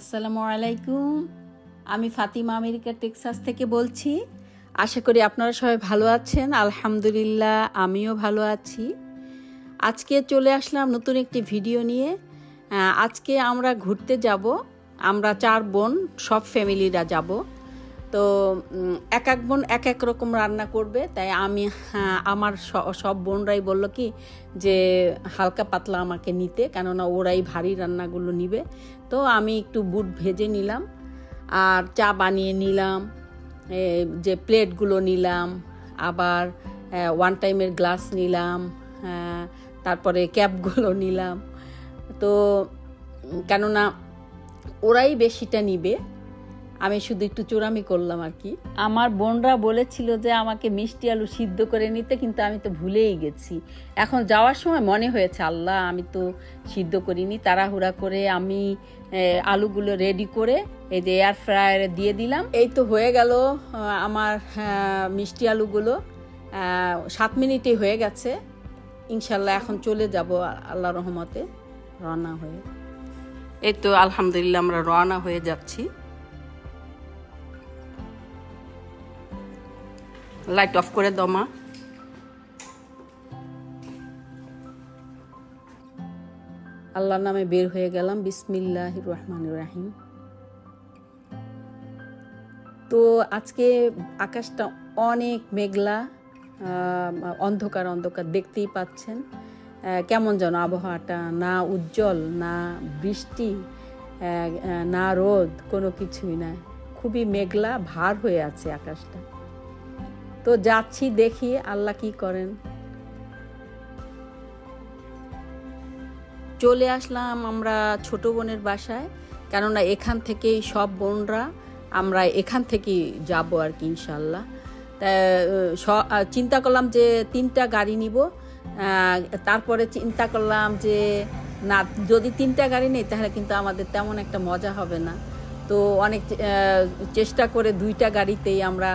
আসসালামু আলাইকুম। আমি ফাতিমা আমেরিকা টেক্সাস থেকে বলছি। আশা করি আপনারা সবাই ভালো আছেন। আলহামদুলিল্লাহ আমিও ভালো আছি। আজকে চলে আসলাম নতুন একটি ভিডিও নিয়ে। আজকে আমরা ঘুরতে যাব। আমরা 4 বোন, সব ফ্যামিলিরা যাব। তো এক এক বোন এক এক রকম রান্না করবে, তাই আমি আমার সব বোনরাই বলল কি যে হালকা পাতলা আমাকে নিতে, কেননা ওরাই ভারী রান্নাগুলো নিবে। তো আমি একটু বুট ভেজে নিলাম, আর চা বানিয়ে নিলাম, যে প্লেটগুলো নিলাম, আবার ওয়ান টাইমের গ্লাস নিলাম, তারপরে ক্যাপগুলো নিলাম। তো কেননা ওরাই বেশিটা নিবে, আমি শুধু একটু চোরামি করলাম আর কি। আমার বোনরা বলেছিল যে আমাকে মিষ্টি আলু সিদ্ধ করে নিতে, কিন্তু আমি তো ভুলেই গেছি। এখন যাওয়ার সময় মনে হয়েছে আল্লাহ আমি তো সিদ্ধ করিনি। তাড়াহুড়া করে আমি আলুগুলো রেডি করে এই যে এয়ার ফ্রায়ারে দিয়ে দিলাম। এই তো হয়ে গেল আমার মিষ্টি আলুগুলো, 7 মিনিটেই হয়ে গেছে। ইনশাল্লাহ এখন চলে যাব আল্লাহ রহমতে রওনা হয়ে। এই তো আলহামদুলিল্লাহ আমরা রওনা হয়ে যাচ্ছি। লাইট অফ করে দাও মা। আল্লাহর নামে বের হয়ে গেলাম। বিসমিল্লাহির রহমানির রহিম। তো আজকে আকাশটা অনেক মেঘলা, অন্ধকার অন্ধকার, দেখতেই পাচ্ছেন। কেমন যেন আবহাওয়াটা, না উজ্জ্বল, না বৃষ্টি, না রোদ, কোনো কিছুই না, খুবই মেঘলা ভার হয়ে আছে আকাশটা। তো যাচ্ছি, দেখি আল্লাহ কি করেন। চলে আসলাম আমরা ছোট বোনের বাসায়, কেননা এখান থেকেই সব বোনরা আমরা এখান থেকেই যাব আর কি ইনশাল্লাহ। তা চিন্তা করলাম যে 3টা গাড়ি নিব। তারপরে চিন্তা করলাম যে না, যদি 3টা গাড়ি নেই তাহলে কিন্তু আমাদের তেমন একটা মজা হবে না। তো অনেক চেষ্টা করে 2টা গাড়িতেই আমরা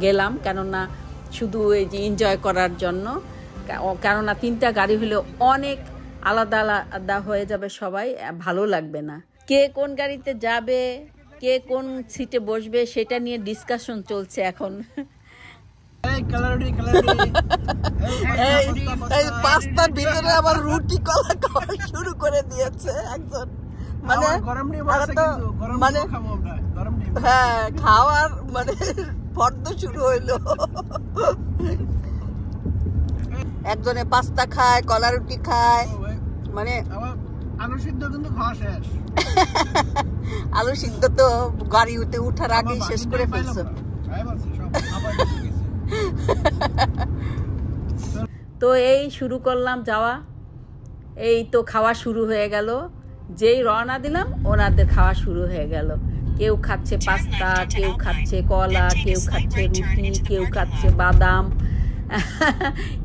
গেলাম, কেননা শুধু এই যে এনজয় করার জন্য। কেননা 3টা গাড়ি হলে অনেক আলাদা আলাদা হয়ে যাবে, সবাই ভালো লাগবে না। কে কোন গাড়িতে যাবে, কে কোন সিটে বসবে, সেটা নিয়ে ডিসকাশন চলছে এখন। পাস্তার ভিতরে আবার রুটি কলা খাওয়া শুরু করে দিয়েছে একজন। মানে হ্যাঁ, খাওয়ার মানে ফর্দ শুরু হইলো। একজনে পাস্তা খায়, কলা রুটি খায়, মানে আলু সিদ্ধ কিন্তু খাওয়া শেষ। আলু সিদ্ধ তো গাড়ি উঠার আগেই শেষ করে ফেলছো। তো এই শুরু করলাম যাওয়া। এই তো খাওয়া শুরু হয়ে গেল। যেই রওনা দিলাম ওনাদের খাওয়া শুরু হয়ে গেল। কেউ খাচ্ছে পাস্তা, কেউ খাচ্ছে কলা, কেউ খাচ্ছে রুটি, কেউ খাচ্ছে বাদাম,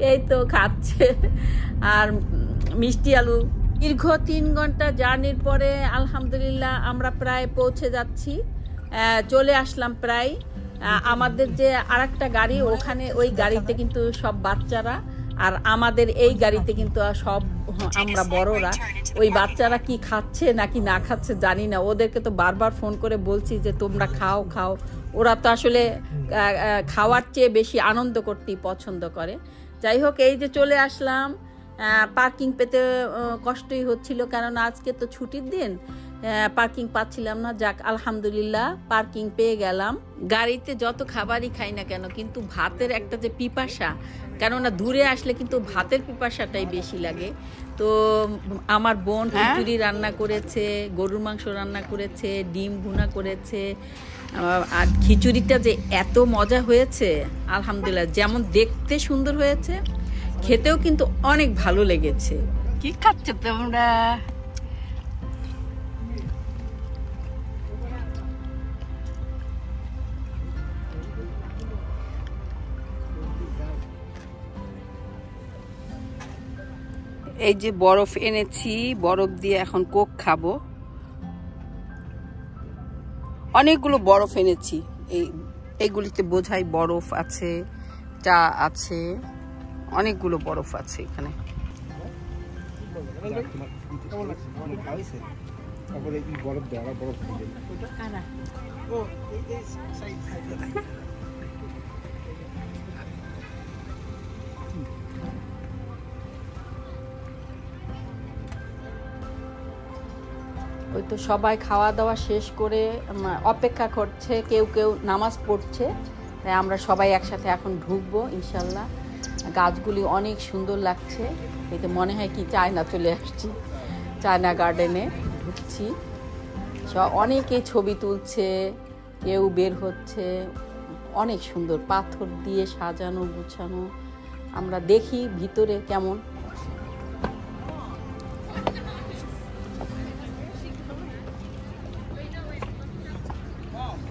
এই তো খাচ্ছে। আর মিষ্টি আলু। দীর্ঘ 3 ঘন্টা জার্নির পরে আলহামদুলিল্লাহ আমরা প্রায় পৌঁছে যাচ্ছি। চলে আসলাম প্রায়। আমাদের যে আরেকটা গাড়ি, ওখানে ওই গাড়িতে কিন্তু সব বাচ্চারা, আর আমাদের এই গাড়িতে কিন্তু সব আমরা বড়রা। ওই বাচ্চারা কি খাচ্ছে নাকি না খাচ্ছে জানি না, ওদেরকে তো বারবার ফোন করে বলছি যে তোমরা খাও খাও। ওরা তো আসলে খাওয়ার চেয়ে বেশি আনন্দ করতেই পছন্দ করে। যাই হোক, এই যে চলে আসলাম। পার্কিং পেতে কষ্টই হচ্ছিল, কেননা আজকে তো ছুটির দিন, পার্কিং পাচ্ছিলাম না। যাক আলহামদুলিল্লাহ পার্কিং পেয়ে গেলাম। গাড়িতে যত খাবারই খাই না কেন, কিন্তু ভাতের একটা যে পিপাসা, কেননা দূরে আসলে কিন্তু ভাতের পিপাসাটাই বেশি লাগে। তো আমার বোন খিচুড়ি রান্না করেছে, গরুর মাংস রান্না করেছে, ডিম ভুনা করেছে। আর খিচুড়িটা যে এত মজা হয়েছে আলহামদুলিল্লাহ, যেমন দেখতে সুন্দর হয়েছে, খেতেও কিন্তু অনেক ভালো লেগেছে। কি খাচ্ছ তোমরা? এই যে বরফ এনেছি, বরফ দিয়ে এখন কোক খাবো। অনেকগুলো বরফ এনেছি, এইগুলিতে বোঝাই বরফ আছে, চা আছে, অনেকগুলো বরফ আছে এখানে। তারপরে এই বরফ দেওয়া বরফ দিয়ে ওটা কারা ও এই সাইড ওই তো সবাই খাওয়া দাওয়া শেষ করে অপেক্ষা করছে, কেউ কেউ নামাজ পড়ছে। তাই আমরা সবাই একসাথে এখন ঢুকবো ইনশাল্লাহ। গাছগুলি অনেক সুন্দর লাগছে, এতে মনে হয় কি চায়না চলে আসছি, চায়না গার্ডেনে ঢুকছি। অনেকেই ছবি তুলছে, কেউ বের হচ্ছে, অনেক সুন্দর পাথর দিয়ে সাজানো গুছানো। আমরা দেখি ভিতরে কেমন।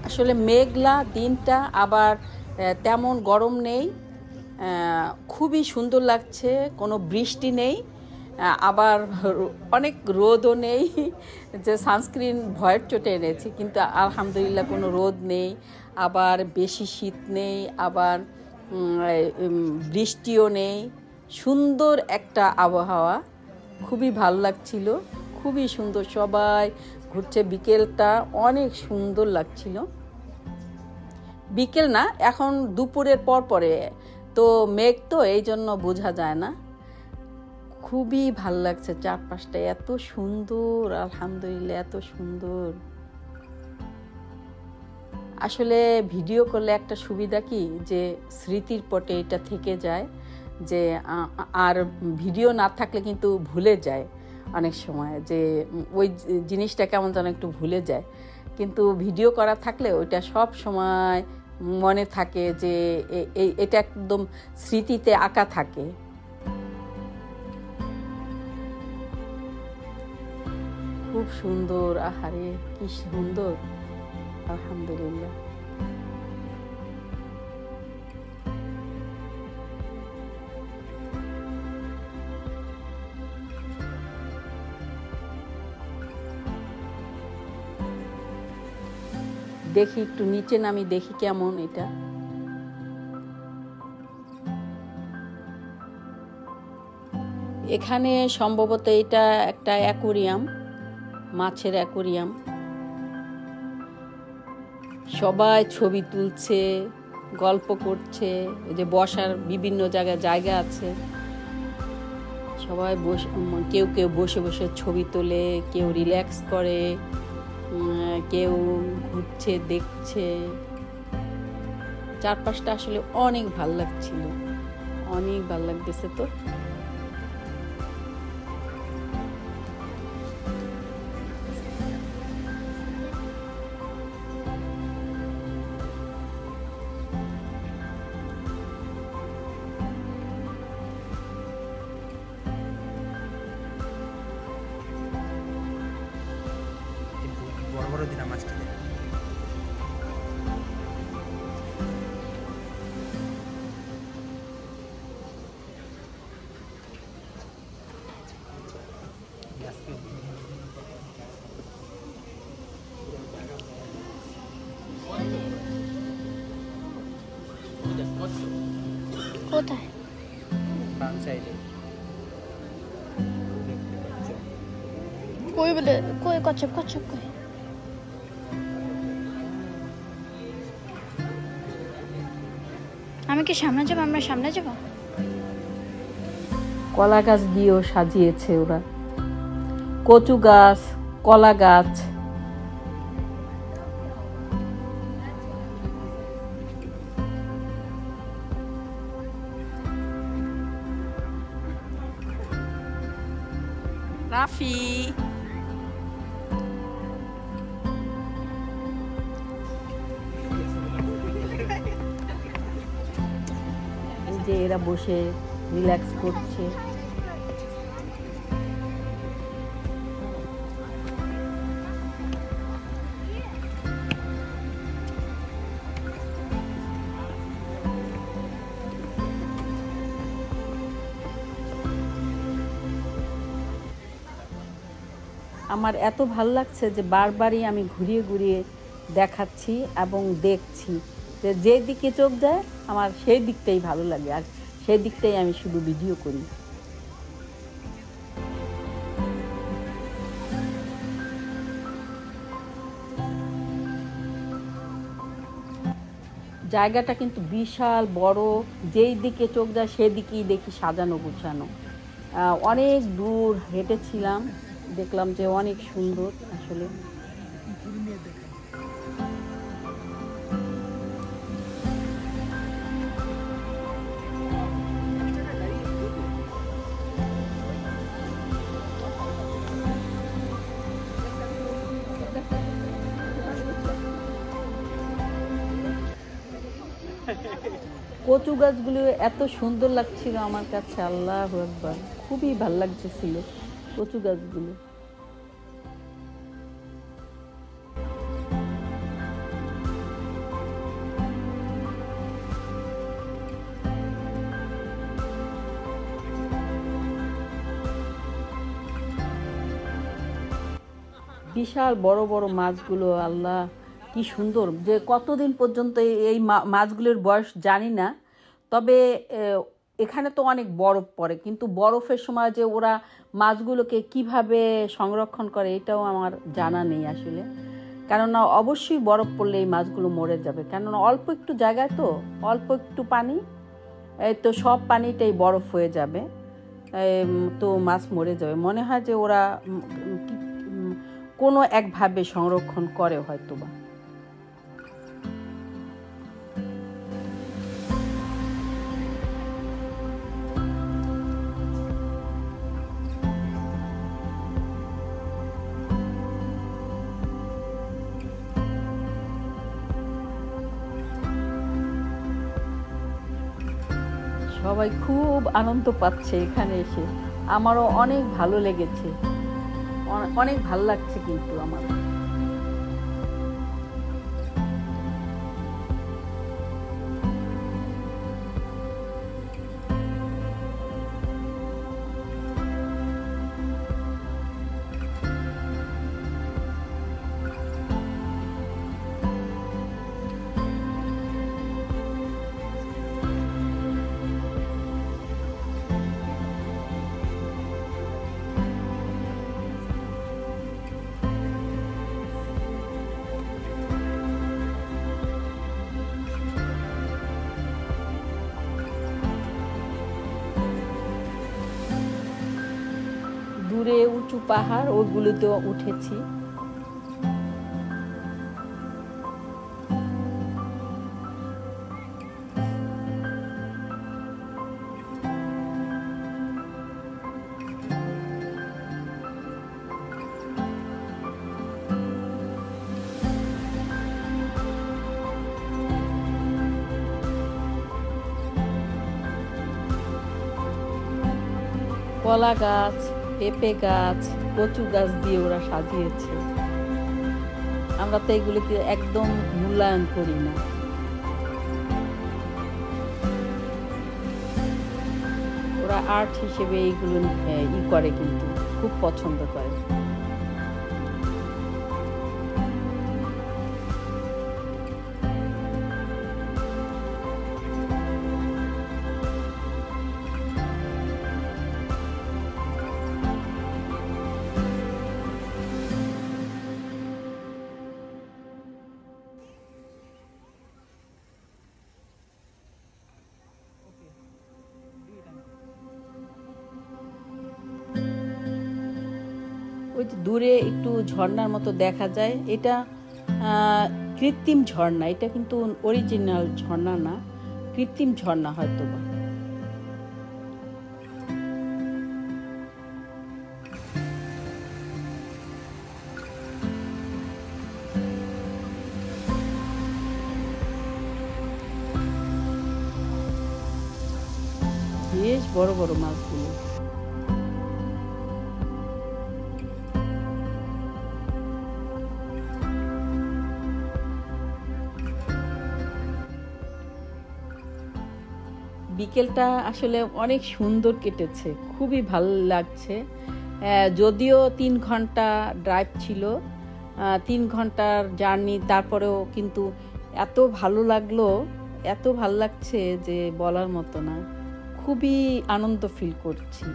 আসলে মেঘলা দিনটা, আবার তেমন গরম নেই, খুবই সুন্দর লাগছে, কোনো বৃষ্টি নেই, আবার অনেক রোদও নেই, যে সানস্ক্রিন ভয়ের চোটে এনেছি, কিন্তু আলহামদুলিল্লাহ কোনো রোদ নেই, আবার বেশি শীত নেই, আবার বৃষ্টিও নেই। সুন্দর একটা আবহাওয়া, খুবই ভালো লাগছিল, খুবই সুন্দর। সবাই ঘুরছে, বিকেলটা অনেক সুন্দর লাগছিল। বিকেল না, এখন দুপুরের পর পরে তো মেঘ, তো এই জন্য বোঝা যায় না। খুবই ভালো লাগছে, চারপাশটা এত সুন্দর, আলহামদুলিল্লাহ এত সুন্দর। আসলে ভিডিও করলে একটা সুবিধা কি, যে স্মৃতির পটে এটা থেকে যায়, যে আর ভিডিও না থাকলে কিন্তু ভুলে যায় অনেক সময়, যে ওই জিনিসটা কেমন যেন একটু ভুলে যায়। কিন্তু ভিডিও করা থাকলে ওইটা সব সময় মনে থাকে, যে এটা একদম স্মৃতিতে আঁকা থাকে। খুব সুন্দর, আহারে কি সুন্দর, আলহামদুলিল্লাহ। দেখি একটু নিচে নামি, দেখি কেমন এটা। এখানে সম্ভবত এটা একটা অ্যাকোরিয়াম, মাছের অ্যাকোরিয়াম। সবাই ছবি তুলছে, গল্প করছে, এই যে বসার বিভিন্ন জায়গা আছে, সবাই বসে, কেউ কেউ বসে বসে ছবি তোলে, কেউ রিল্যাক্স করে, কেউ ঘুরছে, দেখছে। চারপাশটা আসলে অনেক ভাল লাগছিল, অনেক ভাল লাগতেছে। তো বড় বড় দিনা মাছটি কোথায়? বাম সাইডে কই বলে, কই কচ্ছপ কচ্ছপ কই? আমি কি সামনে যাব? আমরা সামনে যাব? কলা গাছ দিয়েও সাজিয়েছে ওরা, কচু গাছ, কলা গাছ। রাফি, এই যে এরা বসে রিল্যাক্স করছে। আমার এত ভালো লাগছে যে বারবারই আমি ঘুরিয়ে ঘুরিয়ে দেখাচ্ছি এবং দেখছি, যে যেদিকে চোখ যায় আমার সেই দিকটাই ভালো লাগে, আর সেই দিকটাই আমি শুধু ভিডিও করি। জায়গাটা কিন্তু বিশাল বড়, যেই দিকে চোখ যায় সেদিকেই দেখি সাজানো গুছানো। অনেক দূর হেঁটেছিলাম, দেখলাম যে অনেক সুন্দর আসলে। কচু গাছগুলো এত সুন্দর লাগছিল আমার কাছে, আল্লাহু আকবার, খুবই ভাল লাগতেছিল কচু গাছগুলো। বিশাল বড় বড় মাছগুলো, আল্লাহ কি সুন্দর! যে কতদিন পর্যন্ত এই মাছগুলোর বয়স জানি না, তবে এখানে তো অনেক বরফ পড়ে, কিন্তু বরফের সময় যে ওরা মাছগুলোকে কিভাবে সংরক্ষণ করে এটাও আমার জানা নেই আসলে। কেননা অবশ্যই বরফ পড়লে এই মাছগুলো মরে যাবে, কেননা অল্প একটু জায়গায় তো, অল্প একটু পানি, তো সব পানিটাই বরফ হয়ে যাবে, তো মাছ মরে যাবে। মনে হয় যে ওরা কোনো একভাবে সংরক্ষণ করে হয়তো বা। সবাই খুব আনন্দ পাচ্ছে এখানে এসে, আমারও অনেক ভালো লেগেছে, অনেক ভালো লাগছে কিন্তু আমার। দূরে উঁচু পাহাড়, ওইগুলোতেও উঠেছি। কলা গাছ, পেঁপে গাছ, কচু গাছ দিয়ে ওরা সাজিয়েছে। আমরা তো এগুলোকে একদম মূল্যায়ন করি না। ওরা আর্ট হিসেবে এইগুলো করে, কিন্তু খুব পছন্দ করে। ওই যে দূরে একটু ঝর্ণার মতো দেখা যায়, এটা কৃত্রিম ঝর্ণা, এটা কিন্তু অরিজিনাল ঝর্ণা না, কৃত্রিম ঝর্ণা হয়তো বা। বেশ বড় বড় মাছগুলো। বিকেলটা আসলে অনেক সুন্দর কেটেছে, খুবই ভালো লাগছে। যদিও 3 ঘন্টা ড্রাইভ ছিল, 3 ঘন্টার জার্নি, তারপরেও কিন্তু এত ভালো লাগলো, এত ভালো লাগছে যে বলার মতো না, খুবই আনন্দ ফিল করছি।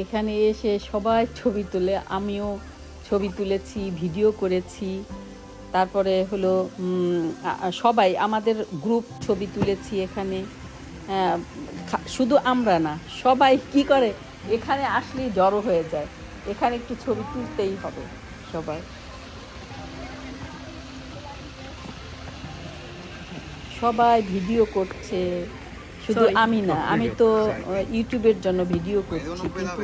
এখানে এসে সবাই ছবি তোলে, আমিও ছবি তুলেছি, ভিডিও করেছি। তারপরে হলো সবাই আমাদের গ্রুপ ছবি তুলেছি এখানে। শুধু আমরা না, সবাই কি করে এখানে আসলেই জড়ো হয়ে যায়, এখানে একটু ছবি তুলতেই হবে সবাই। সবাই ভিডিও করছে, শুধু আমি না, আমি তো ইউটিউবের জন্য ভিডিও করছি, কিন্তু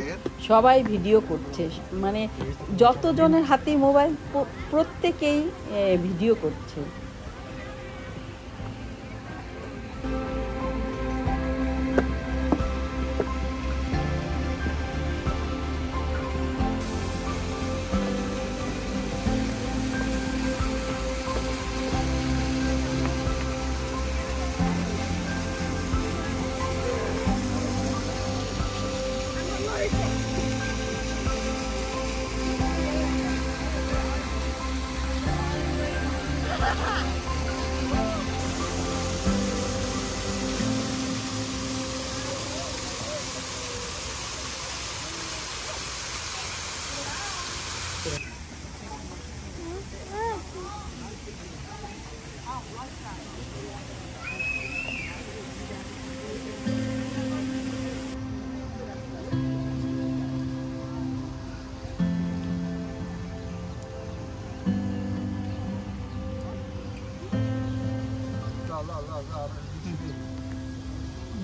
সবাই ভিডিও করছে, মানে যতজনের হাতেই মোবাইল প্রত্যেকেই ভিডিও করছে।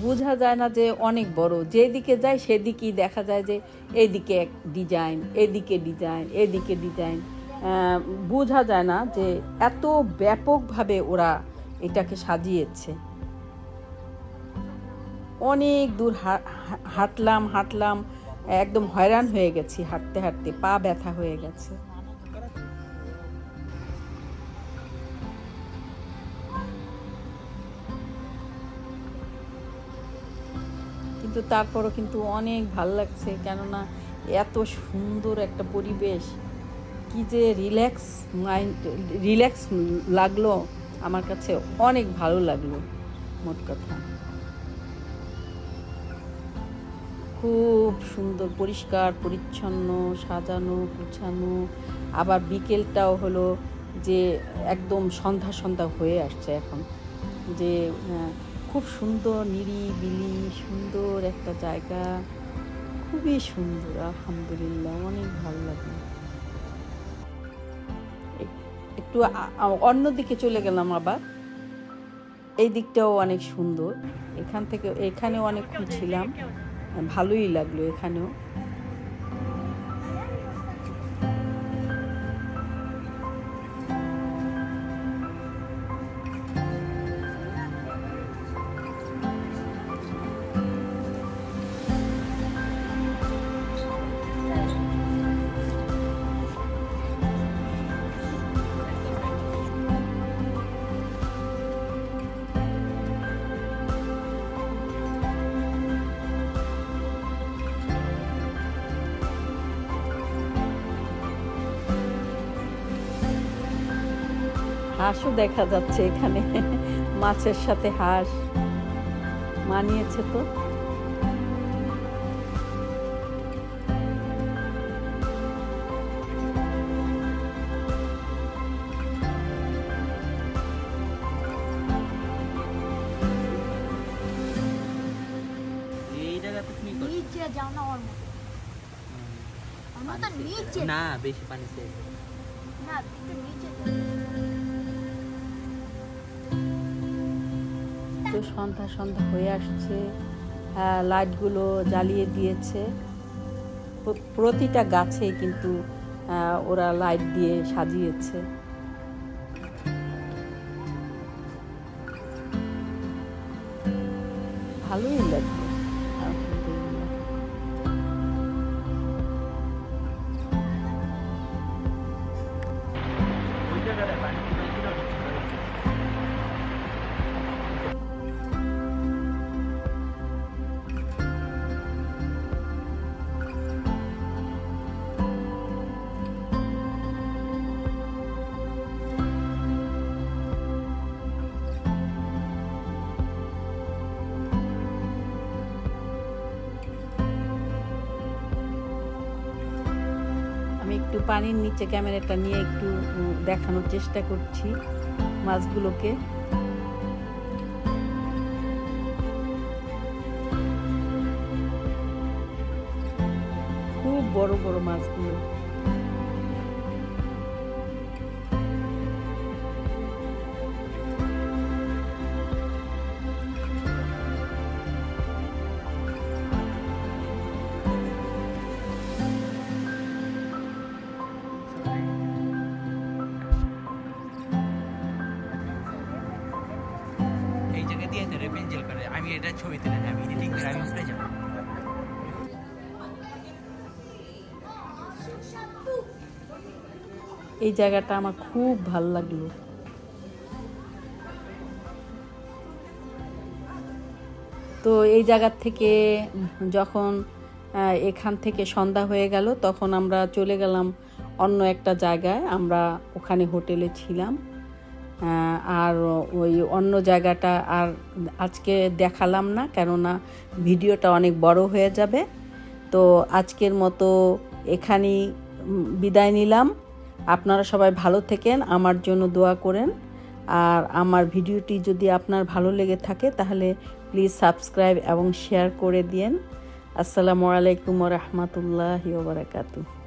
বোঝা যায় না যে অনেক বড়, যেদিকে যায় সেদিকেই দেখা যায় যে এইদিকে এক ডিজাইন, এদিকে ডিজাইন, এদিকে ডিজাইন। বোঝা যায় না যে এত ব্যাপকভাবে ওরা এটাকে সাজিয়েছে। অনেক দূর হাঁটলাম, একদম হয়রান হয়ে গেছি, হাঁটতে হাঁটতে পা ব্যথা হয়ে গেছে। কিন্তু তারপরও কিন্তু অনেক ভাল লাগছে, কেননা এত সুন্দর একটা পরিবেশ, কি যে রিল্যাক্স লাগলো আমার কাছে, অনেক ভালো লাগলো মোট কথা। খুব সুন্দর, পরিষ্কার পরিচ্ছন্ন, সাজানো গুছানো। আবার বিকেলটাও হলো যে একদম সন্ধ্যা হয়ে আসছে এখন, যে খুব সুন্দর নিরিবিলি সুন্দর একটা জায়গা, খুবই সুন্দর। আলহামদুলিল্লাহ, অনেক ভালো লাগলো। একটু অন্যদিকে চলে গেলাম, আবার এই দিকটাও অনেক সুন্দর। এখানেও অনেকক্ষণ ছিলাম, ভালোই লাগলো এখানেও। হাঁসও দেখা যাচ্ছে এখানে, মাছের সাথে হাঁস মানিয়েছে তো। না বেশি পানি চাই না, একটু নিচে তো সন্ধ্যা হয়ে আসছে, লাইটগুলো জ্বালিয়ে দিয়েছে প্রতিটা গাছে, কিন্তু ওরা লাইট দিয়ে সাজিয়েছে। ভালোই লাগছে। পানির নিচে ক্যামেরাটা নিয়ে একটু দেখানোর চেষ্টা করছি মাছগুলোকে। খুব বড় বড় মাছগুলো। এই জায়গা দিয়ে পেন্সিল করে আমি এটা ছবি তুলে আমি এডিটিং করে আমি উপরে যাব। এই জায়গাটা আমার খুব ভালো লাগলো। তো এই জায়গা থেকে যখন এখান থেকে সন্ধ্যা হয়ে গেল তখন আমরা চলে গেলাম অন্য একটা জায়গায়। আমরা ওখানে হোটেলে ছিলাম, আর ওই অন্য জায়গাটা আর আজকে দেখালাম না, কেননা ভিডিওটা অনেক বড় হয়ে যাবে। তো আজকের মতো এখানেই বিদায় নিলাম। আপনারা সবাই ভালো থাকেন, আমার জন্য দোয়া করেন। আর আমার ভিডিওটি যদি আপনার ভালো লেগে থাকে তাহলে প্লিজ সাবস্ক্রাইব এবং শেয়ার করে দিন। আসসালামু আলাইকুম ওয়া রাহমাতুল্লাহি ওয়া বারাকাতুহু।